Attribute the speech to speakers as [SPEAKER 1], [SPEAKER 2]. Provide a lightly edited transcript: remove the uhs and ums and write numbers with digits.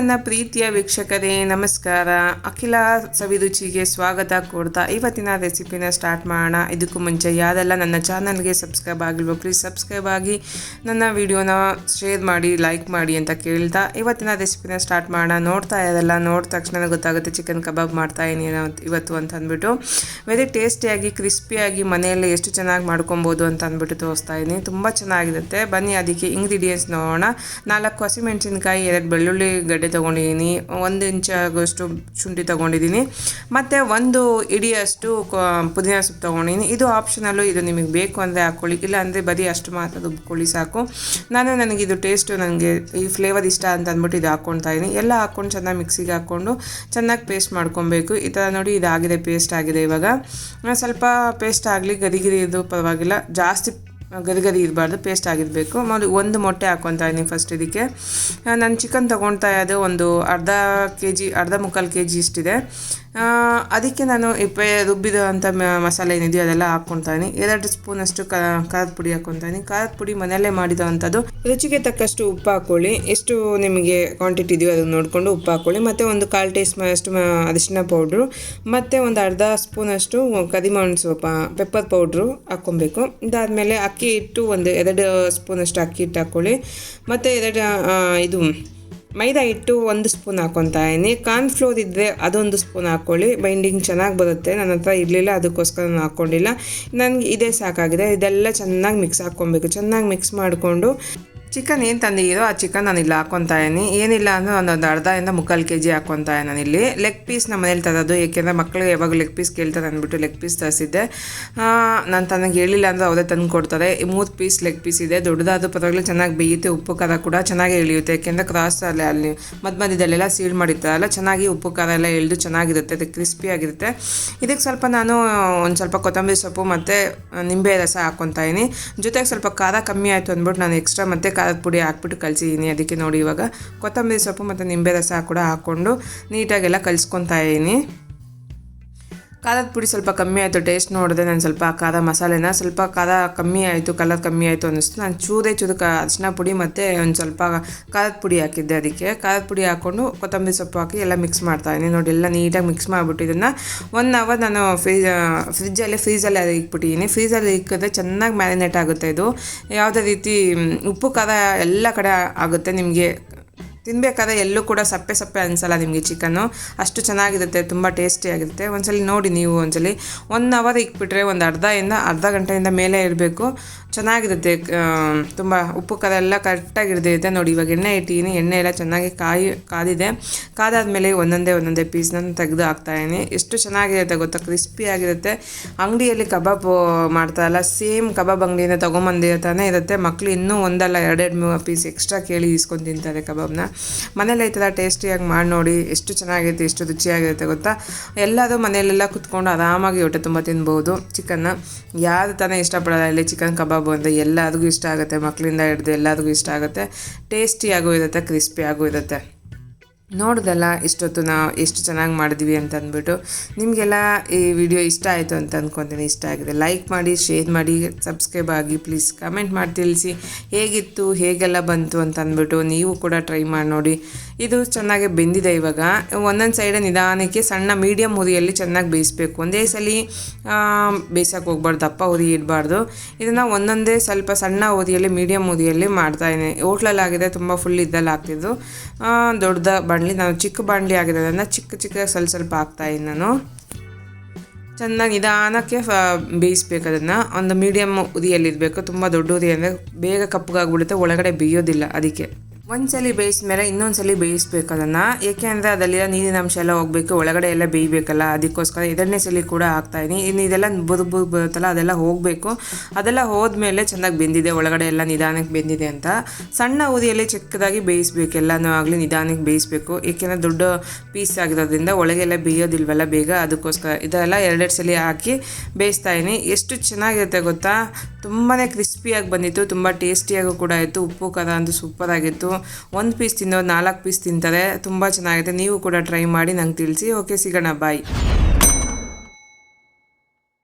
[SPEAKER 1] ನನ್ನ ಪ್ರೀತಿಯ ವೀಕ್ಷಕರೇ ನಮಸ್ಕಾರ. ಅಖಿಲ ಸವಿರುಚಿಗೆ ಸ್ವಾಗತ ಕೋರ್ತಾ ಇವತ್ತಿನ ರೆಸಿಪಿನ ಸ್ಟಾರ್ಟ್ ಮಾಡೋಣ. ಇದಕ್ಕೂ ಮುಂಚೆ ಯಾರೆಲ್ಲ ನನ್ನ ಚಾನಲ್ಗೆ ಸಬ್ಸ್ಕ್ರೈಬ್ ಆಗಿಲ್ವೋ ಪ್ಲೀಸ್ ಸಬ್ಸ್ಕ್ರೈಬ್ ಆಗಿ ನನ್ನ ವಿಡಿಯೋನ ಶೇರ್ ಮಾಡಿ ಲೈಕ್ ಮಾಡಿ ಅಂತ ಕೇಳ್ತಾ ಇವತ್ತಿನ ರೆಸಿಪಿನ ಸ್ಟಾರ್ಟ್ ಮಾಡೋಣ. ನೋಡ್ತಾ ಇರೋಲ್ಲ, ನೋಡಿದ ತಕ್ಷಣ ಗೊತ್ತಾಗುತ್ತೆ ಚಿಕನ್ ಕಬಾಬ್ ಮಾಡ್ತಾ ಇದೀನಿ ಇವತ್ತು ಅಂತ ಅಂದ್ಬಿಟ್ಟು ವೆರಿ ಟೇಸ್ಟಿಯಾಗಿ ಕ್ರಿಸ್ಪಿಯಾಗಿ ಮನೆಯಲ್ಲೇ ಎಷ್ಟು ಚೆನ್ನಾಗಿ ಮಾಡ್ಕೊಬೋದು ಅಂತ ಅಂದ್ಬಿಟ್ಟು ತೋರಿಸ್ತಾ ಇದ್ದೀನಿ. ತುಂಬ ಚೆನ್ನಾಗಿರುತ್ತೆ. ಬನ್ನಿ ಅದಕ್ಕೆ ಇಂಗ್ರೀಡಿಯೆಂಟ್ಸ್ ನೋಡೋಣ. 4 ಹಸಿಮೆಣಸಿನ್ಕಾಯಿ, 2 ಬೆಳ್ಳುಳ್ಳಿ ಗಡ್ಡೆ ತೊಗೊಂಡಿದ್ದೀನಿ, 1 ಇಂಚ್ ಆಗೋಷ್ಟು ಶುಂಠಿ ತೊಗೊಂಡಿದ್ದೀನಿ, ಮತ್ತು 1 ಇಡಿಯಷ್ಟು ಪುದೀನ ಸೊಪ್ಪು ತೊಗೊಂಡಿದ್ದೀನಿ. ಇದು ಆಪ್ಷನಲ್ಲು, ಇದು ನಿಮಗೆ ಬೇಕು ಅಂದರೆ ಹಾಕ್ಕೊಳ್ಳಿ, ಇಲ್ಲ ಅಂದರೆ ಬರೀ ಅಷ್ಟು ಮಾತ್ರ ರುಬ್ಕೊಳ್ಳಿ ಸಾಕು. ನನಗಿದು ಟೇಸ್ಟು ನನಗೆ ಈ ಫ್ಲೇವರ್ ಇಷ್ಟ ಅಂತ ಅಂದ್ಬಿಟ್ಟು ಇದು ಹಾಕ್ಕೊಳ್ತಾ ಇದ್ದೀನಿ. ಎಲ್ಲ ಹಾಕ್ಕೊಂಡು ಚೆನ್ನಾಗಿ ಮಿಕ್ಸಿಗೆ ಹಾಕ್ಕೊಂಡು ಚೆನ್ನಾಗಿ ಪೇಸ್ಟ್ ಮಾಡ್ಕೊಬೇಕು. ಈ ಥರ ನೋಡಿ ಇದಾಗಿದೆ, ಪೇಸ್ಟ್ ಆಗಿದೆ. ಇವಾಗ ಸ್ವಲ್ಪ ಪೇಸ್ಟ್ ಆಗಲಿ, ಗರಿಗಿರಿ ಇದು ಪರವಾಗಿಲ್ಲ, ಜಾಸ್ತಿ ಗರಿ ಇರಬಾರ್ದು, ಪೇಸ್ಟ್ ಆಗಿರಬೇಕು. ಒಂದು ಮೊಟ್ಟೆ ಹಾಕ್ಕೊತಾ ಇದ್ದೀನಿ ಫಸ್ಟ್. ಇದಕ್ಕೆ ನಾನು ಚಿಕನ್ ತೊಗೊಳ್ತಾ ಇರೋದು ಒಂದು ಅರ್ಧ ಮುಕ್ಕಾಲು ಕೆ ಜಿ ಇಷ್ಟಿದೆ. ಅದಕ್ಕೆ ನಾನು ರುಬ್ಬಿದಂಥ ಮಸಾಲೆ ಏನಿದೆಯೋ ಅದೆಲ್ಲ ಹಾಕ್ಕೊತಾ ಇದ್ದೀನಿ. 2 ಸ್ಪೂನಷ್ಟು ಖಾರದ ಪುಡಿ ಹಾಕ್ಕೊತಾ ಇದ್ದೀನಿ. ಖಾರದ ಪುಡಿ ಮನೆಯಲ್ಲೇ ಮಾಡಿದಂಥದ್ದು. ರುಚಿಗೆ ತಕ್ಕಷ್ಟು ಉಪ್ಪು ಹಾಕ್ಕೊಳ್ಳಿ, ಎಷ್ಟು ನಿಮಗೆ ಕ್ವಾಂಟಿಟಿ ಇದೆಯೋ ಅದನ್ನು ನೋಡಿಕೊಂಡು ಉಪ್ಪು ಹಾಕ್ಕೊಳ್ಳಿ. ಮತ್ತು 1/4 ಟೀ ಸ್ಪೂನಷ್ಟು ಅರಿಶಿನ ಪೌಡ್ರು, ಮತ್ತು ಒಂದು ಅರ್ಧ ಸ್ಪೂನಷ್ಟು ಕರಿಮೆಣಸು ಪೆಪ್ಪರ್ ಪೌಡ್ರು ಹಾಕ್ಕೊಬೇಕು. ಇದಾದಮೇಲೆ ಅಕ್ಕಿ ಹಿಟ್ಟು 2 ಸ್ಪೂನಷ್ಟು ಅಕ್ಕಿ ಹಿಟ್ಟು ಹಾಕ್ಕೊಳ್ಳಿ. ಮತ್ತು ಇದು ಮೈದಾ ಹಿಟ್ಟು 1 ಸ್ಪೂನ್ ಹಾಕ್ಕೊತಾ ಇದ್ದೀನಿ. ಕಾರ್ನ್ಫ್ಲೋರ್ ಇದ್ದರೆ ಅದೊಂದು ಸ್ಪೂನ್ ಹಾಕ್ಕೊಳ್ಳಿ, ಬೈಂಡಿಂಗ್ ಚೆನ್ನಾಗಿ ಬರುತ್ತೆ. ನನ್ನ ಹತ್ರ ಇರಲಿಲ್ಲ, ಅದಕ್ಕೋಸ್ಕರ ನಾನು ಹಾಕ್ಕೊಂಡಿಲ್ಲ. ನನಗೆ ಇದೇ ಸಾಕಾಗಿದೆ. ಇದೆಲ್ಲ ಚೆನ್ನಾಗಿ ಮಿಕ್ಸ್ ಹಾಕ್ಕೊಬೇಕು. ಚೆನ್ನಾಗಿ ಮಿಕ್ಸ್ ಮಾಡಿಕೊಂಡು ಚಿಕನ್ ಏನು ತಂದಿರೋ ಆ ಚಿಕನ್ ನಾನು ಇಲ್ಲಿ ಹಾಕ್ಕೊತಾ ಇದ್ದೀನಿ. ಏನಿಲ್ಲ ಅಂದರೆ ಒಂದು ಅರ್ಧದಿಂದ ಮುಕ್ಕಾಲು ಕೆ ಜಿ ಹಾಕ್ಕೊತಾ ಇದ್ದೀನಿ. ನಾನಿಲ್ಲಿ ಲೆಗ್ ಪೀಸ್ ನಮ್ಮ ಮನೇಲಿ ತರೋದು, ಏಕೆಂದರೆ ಮಕ್ಕಳಿಗೆ ಯಾವಾಗ ಲೆಗ್ ಪೀಸ್ ಕೇಳ್ತಾರೆ ಅಂದ್ಬಿಟ್ಟು ಲೆಗ್ ಪೀಸ್ ತರಿಸಿದ್ದೆ. ನಾನು ತನಗೆ ಹೇಳಿಲ್ಲ ಅಂದರೆ ಅವರೇ ತಂದು ಕೊಡ್ತಾರೆ. 3 ಪೀಸ್ ಲೆಗ್ ಪೀಸ್ ಇದೆ. ದೊಡ್ಡದಾದ ಪರವಾಗಿಲ್ಲ, ಚೆನ್ನಾಗಿ ಬೇಯುತ್ತೆ. ಉಪ್ಪು ಖಾರ ಕೂಡ ಚೆನ್ನಾಗಿ ಎಳೆಯುತ್ತೆ, ಏಕೆಂದರೆ ಕ್ರಾಸಲ್ಲಿ ಅಲ್ಲಿ ಮಧ್ಯದಲ್ಲೆಲ್ಲ ಸೀಲ್ ಮಾಡಿರ್ತಾರಲ್ಲ, ಚೆನ್ನಾಗಿ ಉಪ್ಪು ಖಾರ ಎಲ್ಲ ಎಳೆದು ಚೆನ್ನಾಗಿರುತ್ತೆ, ಅದು ಕ್ರಿಸ್ಪಿಯಾಗಿರುತ್ತೆ. ಇದಕ್ಕೆ ಸ್ವಲ್ಪ ನಾನು ಒಂದು ಸ್ವಲ್ಪ ಕೊತ್ತಂಬರಿ ಸೊಪ್ಪು ಮತ್ತು ನಿಂಬೆ ರಸ ಹಾಕ್ಕೊತಾ ಇದ್ದೀನಿ. ಜೊತೆಗೆ ಸ್ವಲ್ಪ ಖಾರ ಕಮ್ಮಿ ಆಯಿತು ಅಂದ್ಬಿಟ್ಟು ನಾನು ಎಕ್ಸ್ಟ್ರಾ ಮತ್ತು ಖಾರದ ಪುಡಿ ಹಾಕ್ಬಿಟ್ಟು ಕಲಿಸಿದ್ದೀನಿ. ಅದಕ್ಕೆ ನೋಡಿ ಇವಾಗ ಕೊತ್ತಂಬರಿ ಸೊಪ್ಪು ಮತ್ತು ನಿಂಬೆ ರಸ ಕೂಡ ಹಾಕ್ಕೊಂಡು ನೀಟಾಗೆಲ್ಲ ಕಲಿಸ್ಕೊತಾ ಇದ್ದೀನಿ. ಖಾರದ ಪುಡಿ ಸ್ವಲ್ಪ ಕಮ್ಮಿ ಆಯಿತು, ಟೇಸ್ಟ್ ನೋಡಿದೆ ನಾನು ಸ್ವಲ್ಪ ಮಸಾಲೆನ ಸ್ವಲ್ಪ ಖಾರ ಕಮ್ಮಿ ಆಯಿತು, ಕಲರ್ ಕಮ್ಮಿ ಆಯಿತು ಅನ್ನಿಸ್ತು. ನಾನು ಚೂರು ಅರಿಶಿನ ಪುಡಿ ಮತ್ತು ಒಂದು ಸ್ವಲ್ಪ ಖಾರದ ಪುಡಿ ಹಾಕಿದ್ದೆ. ಅದಕ್ಕೆ ಖಾರದ ಪುಡಿ ಹಾಕ್ಕೊಂಡು ಕೊತ್ತಂಬರಿ ಸೊಪ್ಪು ಹಾಕಿ ಎಲ್ಲ ಮಿಕ್ಸ್ ಮಾಡ್ತಾಯಿದ್ದೀನಿ. ನೋಡಿ ಎಲ್ಲ ನೀಟಾಗಿ ಮಿಕ್ಸ್ ಮಾಡಿಬಿಟ್ಟು ಇದನ್ನು 1 ಅವರ್ ನಾನು ಫ್ರೀಜಲ್ಲಿ ಇಕ್ಬಿಟ್ಟಿದ್ದೀನಿ. ಫ್ರೀಜಲ್ಲಿ ಇಕ್ಕಿದ್ರೆ ಚೆನ್ನಾಗಿ ಮ್ಯಾರಿನೇಟ್ ಆಗುತ್ತೆ. ಇದು ಯಾವುದೇ ರೀತಿ ಉಪ್ಪು ಖಾರ ಎಲ್ಲ ಕಡೆ ಆಗುತ್ತೆ. ನಿಮಗೆ ತಿನ್ನಬೇಕಾದ್ರೆ ಎಲ್ಲೂ ಕೂಡ ಸಪ್ಪೆ ಅನಿಸಲ್ಲ ನಿಮಗೆ. ಚಿಕನ್ನು ಅಷ್ಟು ಚೆನ್ನಾಗಿರುತ್ತೆ, ತುಂಬ ಟೇಸ್ಟಿಯಾಗಿರುತ್ತೆ. ಒಂದ್ಸಲಿ ನೋಡಿ ನೀವು. 1 ಅವರ್ ಇಕ್ಬಿಟ್ರೆ ಒಂದು ಅರ್ಧ ಗಂಟೆಯಿಂದ ಮೇಲೆ ಇರಬೇಕು. ಚೆನ್ನಾಗಿರುತ್ತೆ. ತುಂಬ ಉಪ್ಪು ಖಾರ ಎಲ್ಲ ಕರೆಕ್ಟಾಗಿ ಹಿಡಿದಿರುತ್ತೆ. ನೋಡಿ ಇವಾಗ ಎಣ್ಣೆ ಇಟ್ಟಿದ್ದೀನಿ. ಎಣ್ಣೆ ಎಲ್ಲ ಚೆನ್ನಾಗಿ ಕಾದಿದೆ. ಕಾದಾದ್ಮೇಲೆ ಒಂದೊಂದೇ ಪೀಸ್ನ ತೆಗೆದು ಹಾಕ್ತಾಯಿದ್ದೀನಿ. ಎಷ್ಟು ಚೆನ್ನಾಗಿರುತ್ತೆ ಗೊತ್ತಾ, ಕ್ರಿಸ್ಪಿ ಆಗಿರುತ್ತೆ. ಅಂಗಡಿಯಲ್ಲಿ ಕಬಾಬ್ ಮಾಡ್ತಾರಲ್ಲ, ಸೇಮ್ ಕಬಾಬ್ ಅಂಗಡಿಯಿಂದ ತೊಗೊಂಬಂದಿರೋ ಥರನೇ ಇರುತ್ತೆ. ಮಕ್ಕಳು ಇನ್ನೂ 1-2 ಪೀಸ್ ಎಕ್ಸ್ಟ್ರಾ ಕೇಳಿ ಇಸ್ಕೊಂಡು ತಿಂತಾರೆ ಕಬಾಬ್ನ. ಮನೇಲಿ ಈ ಥರ ಟೇಸ್ಟಿಯಾಗಿ ಮಾಡಿ ನೋಡಿ, ಎಷ್ಟು ಚೆನ್ನಾಗಿರುತ್ತೆ, ಎಷ್ಟು ರುಚಿಯಾಗಿರುತ್ತೆ ಗೊತ್ತಾ. ಎಲ್ಲರೂ ಮನೆಯಲ್ಲೆಲ್ಲ ಕುತ್ಕೊಂಡು ಆರಾಮಾಗಿ ಹೊಟ್ಟೆ ತುಂಬ ತಿನ್ಬೋದು ಚಿಕನ್ನ. ಯಾರು ತಾನೇ ಇಷ್ಟಪಡೋಲ್ಲ ಇಲ್ಲಿ ಚಿಕನ್ ಕಬಾಬ್ ಅಂದರೆ, ಎಲ್ಲರಿಗೂ ಇಷ್ಟ ಆಗುತ್ತೆ. ಮಕ್ಕಳಿಂದ ಹಿಡಿದು ಎಲ್ಲರಿಗೂ ಇಷ್ಟ ಆಗುತ್ತೆ. ಟೇಸ್ಟಿಯಾಗೂ ಇರುತ್ತೆ, ಕ್ರಿಸ್ಪಿಯಾಗೂ ಇರುತ್ತೆ. ನೋಡಿದಲ್ಲ ಇಷ್ಟೊತ್ತು ನಾವು ಎಷ್ಟು ಚೆನ್ನಾಗಿ ಮಾಡಿದ್ವಿ ಅಂತ ಅಂದ್ಬಿಟ್ಟು. ನಿಮಗೆಲ್ಲ ಈ ವಿಡಿಯೋ ಇಷ್ಟ ಆಯಿತು ಅಂತ ಅಂದ್ಕೊತೀನಿ. ಇಷ್ಟ ಆಗಿದೆ ಲೈಕ್ ಮಾಡಿ, ಶೇರ್ ಮಾಡಿ, ಸಬ್ಸ್ಕ್ರೈಬ್ ಆಗಿ ಪ್ಲೀಸ್. ಕಮೆಂಟ್ ಮಾಡಿ ತಿಳಿಸಿ ಹೇಗಿತ್ತು, ಹೇಗೆಲ್ಲ ಬಂತು ಅಂತ ಅಂದ್ಬಿಟ್ಟು. ನೀವು ಕೂಡ ಟ್ರೈ ಮಾಡಿ ನೋಡಿ. ಇದು ಚೆನ್ನಾಗಿ ಬೆಂದಿದೆ. ಇವಾಗ ಒಂದೊಂದು ಸೈಡ್ ನಿಧಾನಕ್ಕೆ ಸಣ್ಣ ಮೀಡಿಯಮ್ ಉರಿಯಲ್ಲಿ ಚೆನ್ನಾಗಿ ಬೇಯಿಸಬೇಕು. ಒಂದೇ ಸಲ ಬೇಯಿಸೋಕೆ ಹೋಗ್ಬಾರ್ದು, ದಪ್ಪ ಉರಿ ಇಡಬಾರ್ದು. ಇದನ್ನು ಒಂದೊಂದೇ ಸ್ವಲ್ಪ ಸಣ್ಣ ಉರಿಯಲ್ಲಿ ಮೀಡಿಯಮ್ ಉರಿಯಲ್ಲಿ ಮಾಡ್ತಾಯಿದ್ದೀನಿ. ಹೋಟ್ಲಲ್ಲಾಗಿದೆ, ತುಂಬ ಫುಲ್ ಇದ್ದಲ್ಲಿ ಹಾಕ್ತಿದ್ದು. ದೊಡ್ಡ ಬಾಣಲಿ, ನಾನು ಚಿಕ್ಕ ಬಾಣಲಿ ಆಗಿರೋದನ್ನು ಚಿಕ್ಕ ಸ್ವಲ್ಪ ಹಾಕ್ತಾಯಿದ್ದೀನಿ. ನಾನು ಚೆನ್ನಾಗಿ ನಿಧಾನಕ್ಕೆ ಬೇಯಿಸ್ಬೇಕು. ಅದನ್ನು ಒಂದು ಮೀಡಿಯಮ್ ಉರಿಯಲ್ಲಿರಬೇಕು. ತುಂಬ ದೊಡ್ಡ ಉರಿ ಅಂದರೆ ಬೇಗ ಕಪ್ಪಗಾಗ್ಬಿಡುತ್ತೆ, ಒಳಗಡೆ ಬೇಯೋದಿಲ್ಲ. ಅದಕ್ಕೆ ಒಂದ್ಸಲಿ ಬೇಯಿಸ್ಮೇಲೆ ಇನ್ನೊಂದ್ಸಲಿ ಬೇಯಿಸ್ಬೇಕು ಅದನ್ನು. ಏಕೆ ಅಂದರೆ ಅದರಲ್ಲಿರೋ ನೀರಿನ ಅಂಶ ಎಲ್ಲ ಹೋಗಬೇಕು, ಒಳಗಡೆ ಎಲ್ಲ ಬೇಯಬೇಕಲ್ಲ. ಅದಕ್ಕೋಸ್ಕರ 2ನೇ ಸಲ ಕೂಡ ಹಾಕ್ತಾಯಿದ್ದೀನಿ. ಇನ್ನು ಇದೆಲ್ಲ ಬುರು ಬರುತ್ತಲ್ಲ, ಅದೆಲ್ಲ ಹೋಗಬೇಕು. ಅದೆಲ್ಲ ಹೋದ್ಮೇಲೆ ಚೆನ್ನಾಗಿ ಬೆಂದಿದೆ, ಒಳಗಡೆ ಎಲ್ಲ ನಿಧಾನಕ್ಕೆ ಬೆಂದಿದೆ ಅಂತ. ಸಣ್ಣ ಉರಿಯಲ್ಲಿ ಚಿಕ್ಕದಾಗಿ ಬೇಯಿಸ್ಬೇಕು, ಎಲ್ಲನೂ ಆಗಲಿ ನಿಧಾನಕ್ಕೆ ಬೇಯಿಸಬೇಕು. ಏಕೆಂದರೆ ದೊಡ್ಡ ಪೀಸ್ ಆಗಿರೋದ್ರಿಂದ ಒಳಗೆಲ್ಲ ಬೇಯೋದಿಲ್ವಲ್ಲ ಬೇಗ. ಅದಕ್ಕೋಸ್ಕರ ಇದೆಲ್ಲ 2 ಸಲ ಹಾಕಿ ಬೇಯಿಸ್ತಾಯಿದ್ದೀನಿ. ಎಷ್ಟು ಚೆನ್ನಾಗಿರುತ್ತೆ ಗೊತ್ತಾ, ತುಂಬಾ ಕ್ರಿಸ್ಪಿಯಾಗಿ ಬಂದಿತ್ತು, ತುಂಬ ಟೇಸ್ಟಿಯಾಗೂ ಕೂಡ ಇತ್ತು. ಉಪ್ಪು ಖಾರ ಅಂತೂ ಸೂಪರಾಗಿತ್ತು. 1 ಪೀಸ್ ತಿನ್ನೋರು 4 ಪೀಸ್ ತಿಂತಾರೆ. ತುಂಬ ಚೆನ್ನಾಗಿದೆ. ನೀವು ಕೂಡ ಟ್ರೈ ಮಾಡಿ ನಂಗೆ ತಿಳಿಸಿ. ಓಕೆ, ಸಿಗೋಣ, ಬಾಯ್.